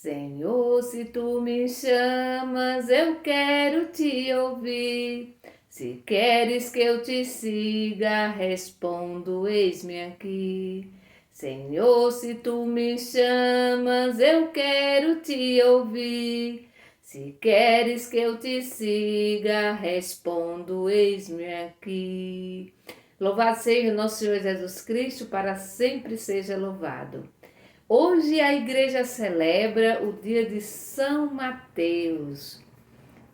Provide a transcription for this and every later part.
Senhor, se tu me chamas, eu quero te ouvir. Se queres que eu te siga, respondo, eis-me aqui. Senhor, se tu me chamas, eu quero te ouvir. Se queres que eu te siga, respondo, eis-me aqui. Louvado seja nosso Senhor Jesus Cristo, para sempre seja louvado. Hoje a igreja celebra o dia de São Mateus.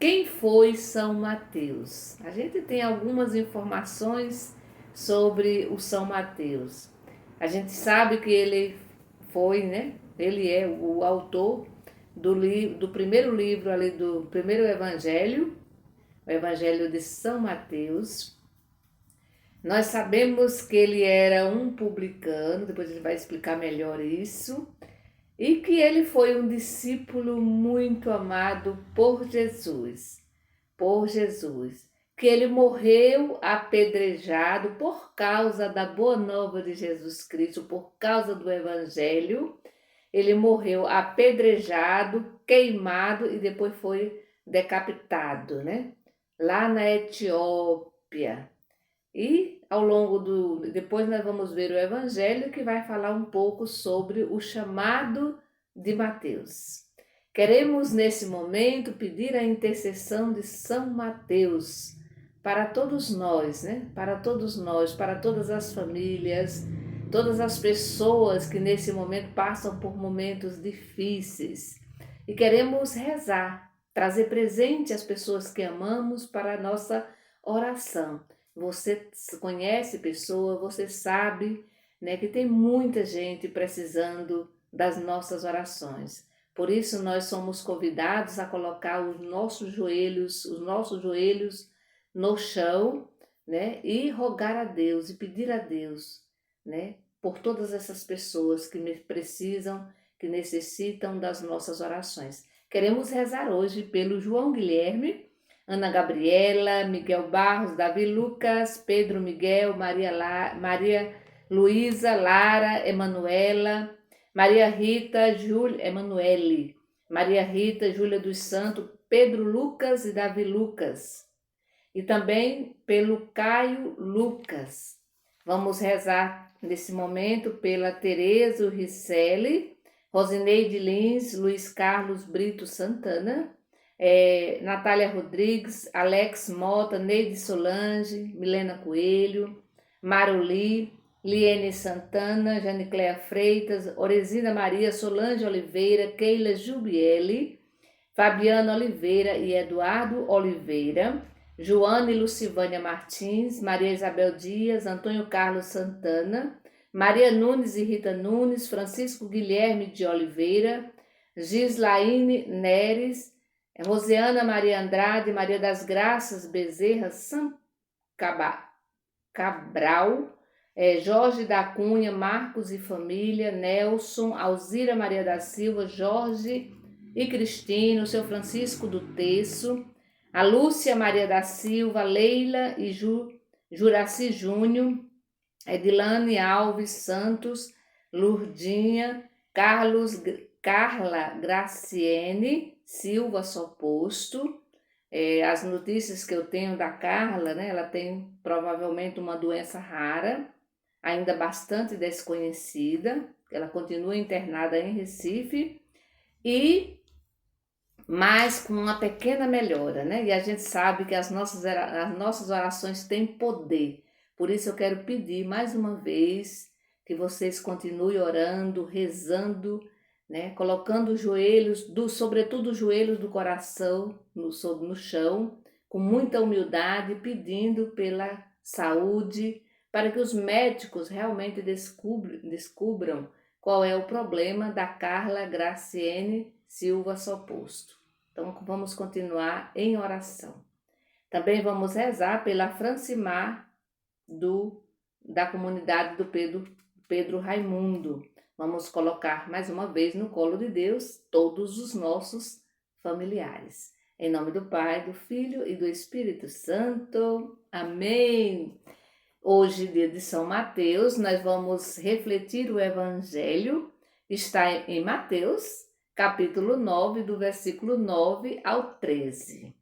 Quem foi São Mateus? A gente tem algumas informações sobre o São Mateus. A gente sabe que ele foi, né? Ele é o autor do primeiro livro ali, do primeiro evangelho, o Evangelho de São Mateus. Nós sabemos que ele era um publicano, depois a gente vai explicar melhor isso, e que ele foi um discípulo muito amado por Jesus, que ele morreu apedrejado por causa da boa nova de Jesus Cristo, por causa do evangelho. Ele morreu apedrejado, queimado e depois foi decapitado, né? Lá na Etiópia. E ao longo depois nós vamos ver o evangelho que vai falar um pouco sobre o chamado de Mateus. Queremos nesse momento pedir a intercessão de São Mateus para todos nós, né? Para todos nós, para todas as famílias, todas as pessoas que nesse momento passam por momentos difíceis. E queremos rezar, trazer presente as pessoas que amamos para a nossa oração. Você conhece pessoa, você sabe, né, que tem muita gente precisando das nossas orações. Por isso nós somos convidados a colocar os nossos joelhos no chão, né, e rogar a Deus e pedir a Deus, né, por todas essas pessoas que precisam, que necessitam das nossas orações. Queremos rezar hoje pelo João Guilherme, Ana Gabriela, Miguel Barros, Davi Lucas, Pedro Miguel, Maria Luísa, Lara, Emanuela, Maria Rita, Júlia, Emanuele, Maria Rita, Júlia dos Santos, Pedro Lucas e Davi Lucas. E também pelo Caio Lucas. Vamos rezar nesse momento pela Tereza Ricelli, Rosineide Lins, Luiz Carlos Brito Santana, Natália Rodrigues, Alex Mota, Neide Solange, Milena Coelho, Maruli, Liene Santana, Janicléa Freitas, Oresina Maria, Solange Oliveira, Keila Jubiele, Fabiana Oliveira e Eduardo Oliveira, Joana e Lucivânia Martins, Maria Isabel Dias, Antônio Carlos Santana, Maria Nunes e Rita Nunes, Francisco Guilherme de Oliveira, Gislaine Neres, Rosiana Maria Andrade, Maria das Graças Bezerra Cabral, Jorge da Cunha, Marcos e família, Nelson, Alzira Maria da Silva, Jorge e Cristina, o seu Francisco do Terço, a Lúcia Maria da Silva, Leila e Juraci Júnior, Edilane Alves Santos, Lurdinha, Carla Graciene Silva Soposto. As notícias que eu tenho da Carla, né, ela tem provavelmente uma doença rara, ainda bastante desconhecida, ela continua internada em Recife, mas com uma pequena melhora, né? E a gente sabe que as nossas orações têm poder. Por isso eu quero pedir mais uma vez que vocês continuem orando, rezando, né? Colocando os joelhos, sobretudo os joelhos do coração no chão, com muita humildade, pedindo pela saúde, para que os médicos realmente descubram qual é o problema da Carla Graciene Silva Soposto. Então vamos continuar em oração. Também vamos rezar pela Francimar da comunidade do Pedro Raimundo. Vamos colocar mais uma vez no colo de Deus todos os nossos familiares. Em nome do Pai, do Filho e do Espírito Santo. Amém. Hoje, dia de São Mateus, nós vamos refletir o Evangelho. Está em Mateus, capítulo 9, do versículo 9 ao 13.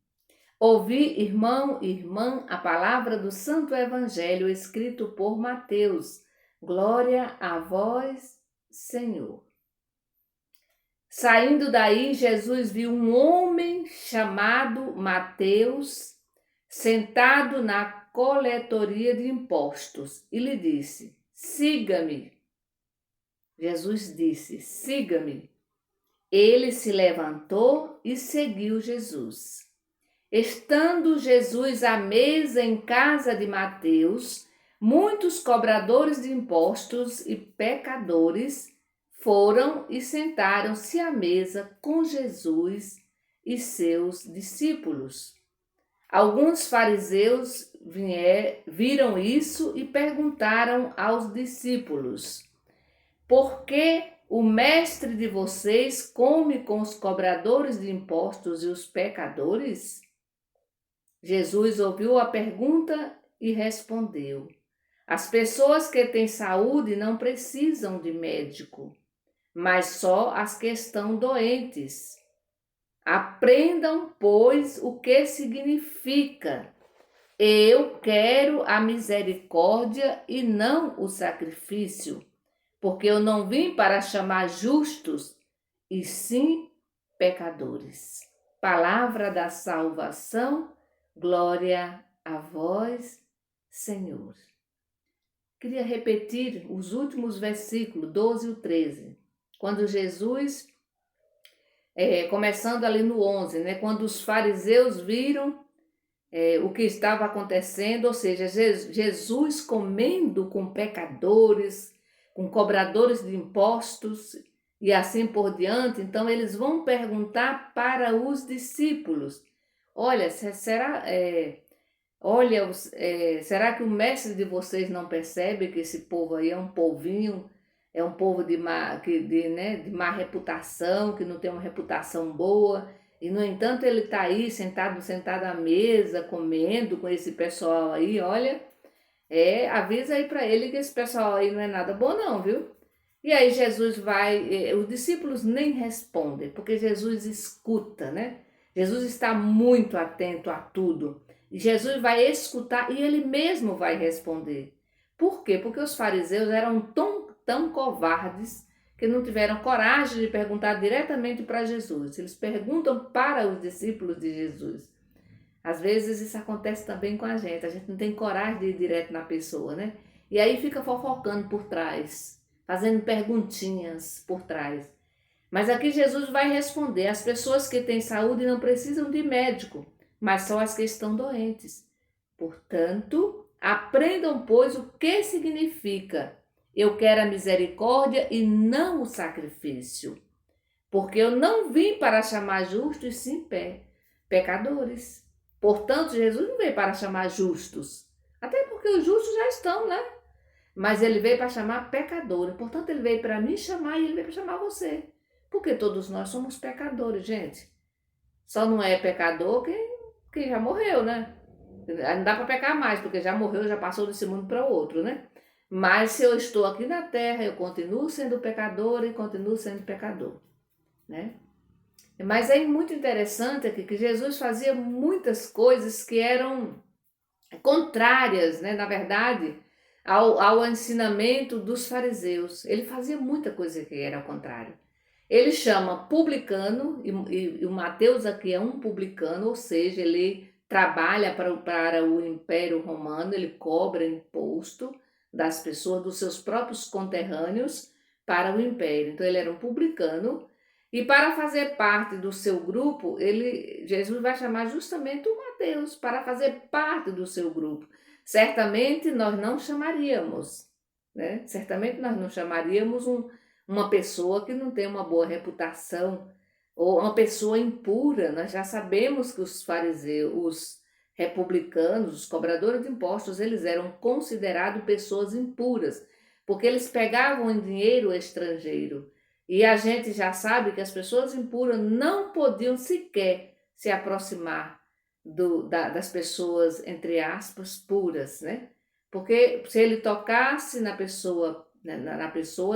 Ouvi, irmão e irmã, a palavra do Santo Evangelho escrito por Mateus. Glória a vós, Senhor. Saindo daí, Jesus viu um homem chamado Mateus sentado na coletoria de impostos e lhe disse: siga-me. Jesus disse: siga-me. Ele se levantou e seguiu Jesus. Estando Jesus à mesa em casa de Mateus, muitos cobradores de impostos e pecadores foram e sentaram-se à mesa com Jesus e seus discípulos. Alguns fariseus viram isso e perguntaram aos discípulos: por que o mestre de vocês come com os cobradores de impostos e os pecadores? Jesus ouviu a pergunta e respondeu: as pessoas que têm saúde não precisam de médico, mas só as que estão doentes. Aprendam, pois, o que significa: eu quero a misericórdia e não o sacrifício, porque eu não vim para chamar justos, e sim pecadores. Palavra da salvação, glória a vós, Senhor. Queria repetir os últimos versículos, 12 e 13, quando Jesus, começando ali no 11, né, quando os fariseus viram o que estava acontecendo, ou seja, Jesus comendo com pecadores, com cobradores de impostos e assim por diante. Então eles vão perguntar para os discípulos: olha, será que o mestre de vocês não percebe que esse povo aí é um povinho, é um povo de má reputação, que não tem uma reputação boa, e no entanto ele está aí sentado à mesa, comendo com esse pessoal aí? Olha, avisa aí para ele que esse pessoal aí não é nada bom não, viu? E aí Jesus vai, os discípulos nem respondem, porque Jesus escuta, né? Jesus está muito atento a tudo. E Jesus vai escutar e ele mesmo vai responder. Por quê? Porque os fariseus eram tão covardes que não tiveram coragem de perguntar diretamente para Jesus. Eles perguntam para os discípulos de Jesus. Às vezes isso acontece também com a gente não tem coragem de ir direto na pessoa, né? E aí fica fofocando por trás, fazendo perguntinhas por trás. Mas aqui Jesus vai responder: as pessoas que têm saúde não precisam de médico, mas só as que estão doentes. Portanto, aprendam, pois, o que significa: eu quero a misericórdia e não o sacrifício, porque eu não vim para chamar justos, e sim pecadores. Portanto, Jesus não veio para chamar justos, até porque os justos já estão, né? Mas ele veio para chamar pecadores. Portanto, ele veio para me chamar e ele veio para chamar você. Porque todos nós somos pecadores, gente. Só não é pecador quem já morreu, né? Não dá para pecar mais, porque já morreu, já passou desse mundo para outro, né? Mas se eu estou aqui na terra, eu continuo sendo pecador e continuo sendo pecador, né? Mas é muito interessante aqui que Jesus fazia muitas coisas que eram contrárias, né, na verdade, ao ensinamento dos fariseus. Ele fazia muita coisa que era ao contrário. Ele chama publicano, e o Mateus aqui é um publicano, ou seja, ele trabalha para o Império Romano, ele cobra imposto das pessoas, dos seus próprios conterrâneos, para o Império. Então ele era um publicano. E para fazer parte do seu grupo, Jesus vai chamar justamente o Mateus para fazer parte do seu grupo. Certamente nós não chamaríamos, né? Certamente nós não chamaríamos uma pessoa que não tem uma boa reputação ou uma pessoa impura. Nós já sabemos que os fariseus, os republicanos, os cobradores de impostos, eles eram considerados pessoas impuras, porque eles pegavam em dinheiro estrangeiro. E a gente já sabe que as pessoas impuras não podiam sequer se aproximar das pessoas, entre aspas, puras, né? Porque se ele tocasse na pessoa,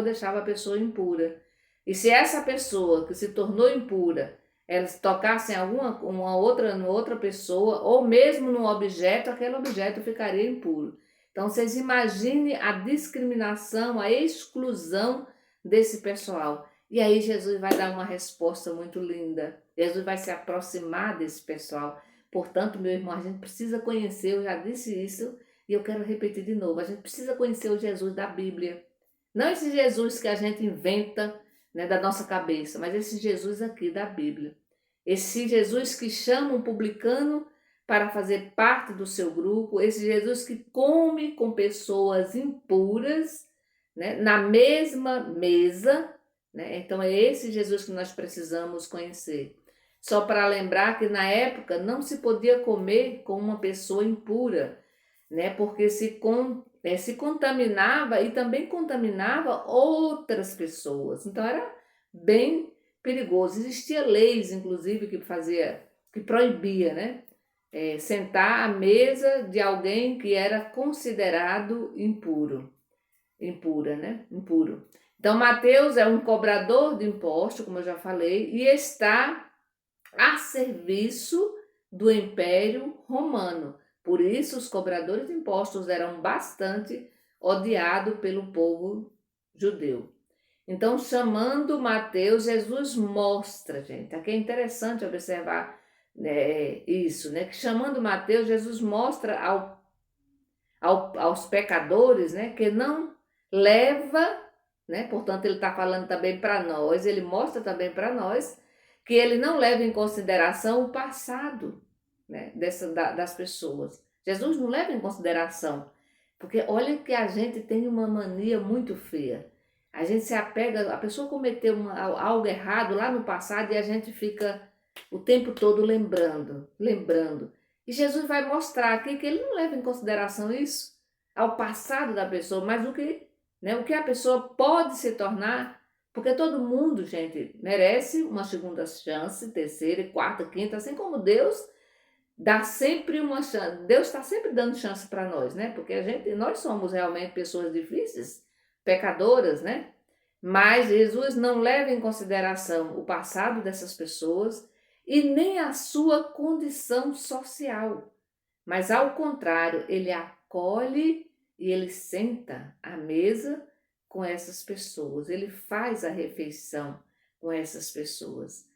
deixava a pessoa impura. E se essa pessoa que se tornou impura, ela tocasse em uma outra pessoa, ou mesmo num objeto, aquele objeto ficaria impuro. Então, vocês imaginem a discriminação, a exclusão desse pessoal. E aí Jesus vai dar uma resposta muito linda. Jesus vai se aproximar desse pessoal. Portanto, meu irmão, a gente precisa conhecer, eu já disse isso, e eu quero repetir de novo, a gente precisa conhecer o Jesus da Bíblia. Não esse Jesus que a gente inventa, né, da nossa cabeça, mas esse Jesus aqui da Bíblia. Esse Jesus que chama um publicano para fazer parte do seu grupo, esse Jesus que come com pessoas impuras, né, na mesma mesa, né? Então é esse Jesus que nós precisamos conhecer. Só para lembrar que na época não se podia comer com uma pessoa impura, né? Porque se contaminava e também contaminava outras pessoas. Então era bem perigoso. Existia leis, inclusive, que proibia, né? Sentar à mesa de alguém que era considerado impura, né? Impuro. Então Mateus é um cobrador de imposto, como eu já falei, e está a serviço do Império Romano. Por isso, os cobradores de impostos eram bastante odiados pelo povo judeu. Então, chamando Mateus, Jesus mostra, gente, aqui é interessante observar, né, isso, né? Que chamando Mateus, Jesus mostra aos pecadores, né, que não leva, né? Portanto, ele está falando também para nós, ele mostra também para nós que ele não leva em consideração o passado, né, das pessoas. Jesus não leva em consideração, porque olha que a gente tem uma mania muito feia. A gente se apega, a pessoa cometeu algo errado lá no passado e a gente fica o tempo todo lembrando. E Jesus vai mostrar aqui que ele não leva em consideração isso, ao passado da pessoa, mas o que a pessoa pode se tornar, porque todo mundo, gente, merece uma segunda chance, terceira, quarta, quinta, assim como Deus dá sempre uma chance. Deus está sempre dando chance para nós, né? Porque nós somos realmente pessoas difíceis, pecadoras, né? Mas Jesus não leva em consideração o passado dessas pessoas e nem a sua condição social. Mas, ao contrário, ele acolhe e ele senta à mesa com essas pessoas. Ele faz a refeição com essas pessoas.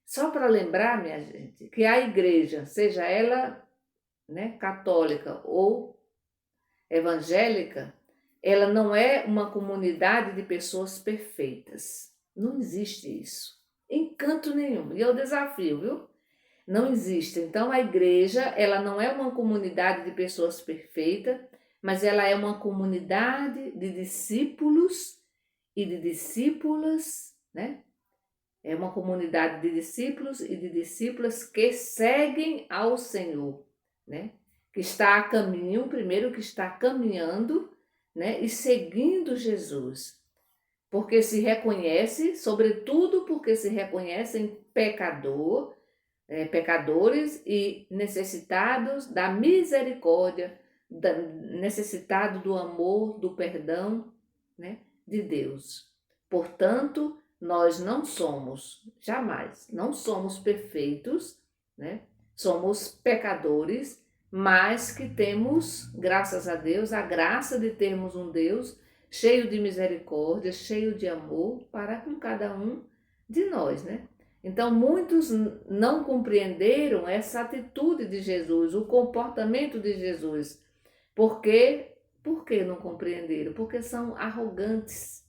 Só para lembrar, minha gente, que a igreja, seja ela, né, católica ou evangélica, ela não é uma comunidade de pessoas perfeitas. Não existe isso. Em canto nenhum. E é o desafio, viu? Não existe. Então a igreja, ela não é uma comunidade de pessoas perfeitas, mas ela é uma comunidade de discípulos e de discípulas, né? É uma comunidade de discípulos e de discípulas que seguem ao Senhor, né? Que está a caminho, primeiro que está caminhando, né? E seguindo Jesus. Porque se reconhece, sobretudo porque se reconhecem pecadores e necessitados da misericórdia, necessitados do amor, do perdão, né? De Deus. Portanto, nós não somos, jamais, não somos perfeitos, né? Somos pecadores, mas que temos, graças a Deus, a graça de termos um Deus cheio de misericórdia, cheio de amor para com cada um de nós, né? Então, muitos não compreenderam essa atitude de Jesus, o comportamento de Jesus. Por quê? Por que não compreenderam? Porque são arrogantes.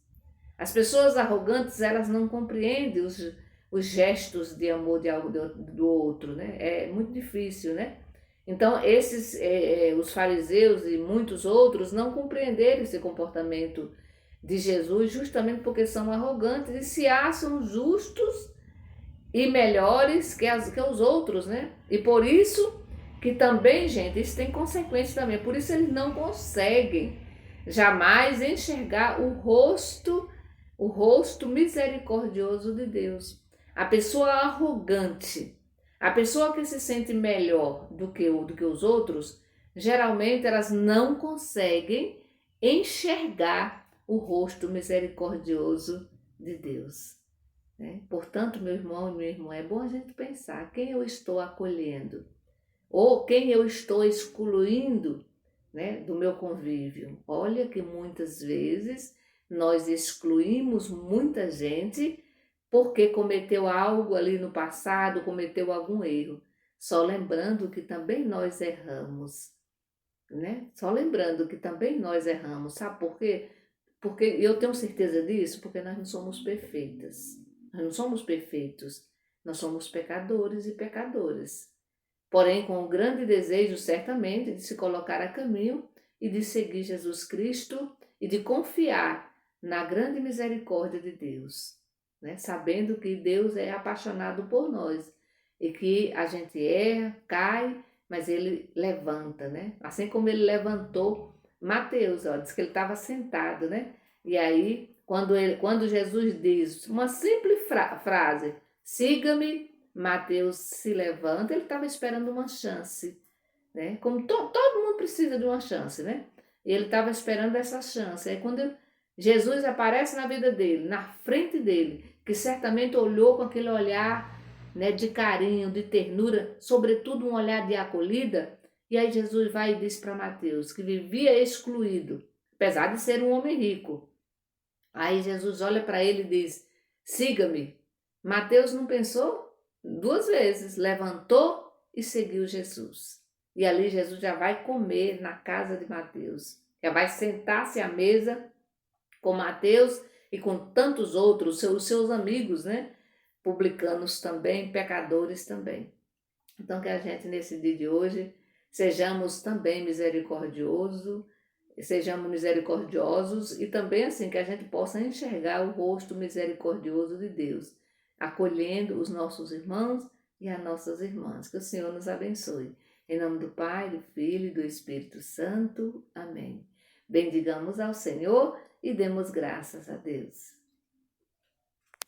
As pessoas arrogantes, elas não compreendem os gestos de amor do outro, né? É muito difícil, né? Então, os fariseus e muitos outros não compreenderam esse comportamento de Jesus justamente porque são arrogantes e se acham justos e melhores que os outros, né? E por isso que também, gente, isso tem consequências também. Por isso eles não conseguem jamais enxergar o rosto misericordioso de Deus. A pessoa arrogante, a pessoa que se sente melhor do que os outros, geralmente elas não conseguem enxergar o rosto misericordioso de Deus. né? Portanto, meu irmão e minha irmã, é bom a gente pensar quem eu estou acolhendo ou quem eu estou excluindo, né, do meu convívio. Olha que muitas vezes nós excluímos muita gente porque cometeu algo ali no passado, cometeu algum erro. Só lembrando que também nós erramos, né? Só lembrando que também nós erramos. Sabe por quê? Porque eu tenho certeza disso, porque nós não somos perfeitas. Nós não somos perfeitos. Nós somos pecadores e pecadoras. Porém, com o grande desejo, certamente, de se colocar a caminho e de seguir Jesus Cristo e de confiar na grande misericórdia de Deus, né? Sabendo que Deus é apaixonado por nós e que a gente erra, cai, mas Ele levanta, né? Assim como Ele levantou Mateus, ó, diz que ele estava sentado, né? E aí, quando Jesus diz uma simples frase, siga-me, Mateus se levanta, ele estava esperando uma chance, né? Como todo mundo precisa de uma chance, né? E ele estava esperando essa chance. Aí quando Jesus aparece na vida dele, na frente dele, que certamente olhou com aquele olhar, né, de carinho, de ternura, sobretudo um olhar de acolhida, e aí Jesus vai e diz para Mateus, que vivia excluído, apesar de ser um homem rico. Aí Jesus olha para ele e diz, siga-me. Mateus não pensou duas vezes, levantou e seguiu Jesus. E ali Jesus já vai comer na casa de Mateus, já vai sentar-se à mesa com Mateus e com tantos outros, os seus amigos, né? Publicanos também, pecadores também. Então que a gente nesse dia de hoje sejamos também misericordiosos e também assim que a gente possa enxergar o rosto misericordioso de Deus, acolhendo os nossos irmãos e as nossas irmãs. Que o Senhor nos abençoe. Em nome do Pai, do Filho e do Espírito Santo. Amém. Bendigamos ao Senhor e demos graças a Deus.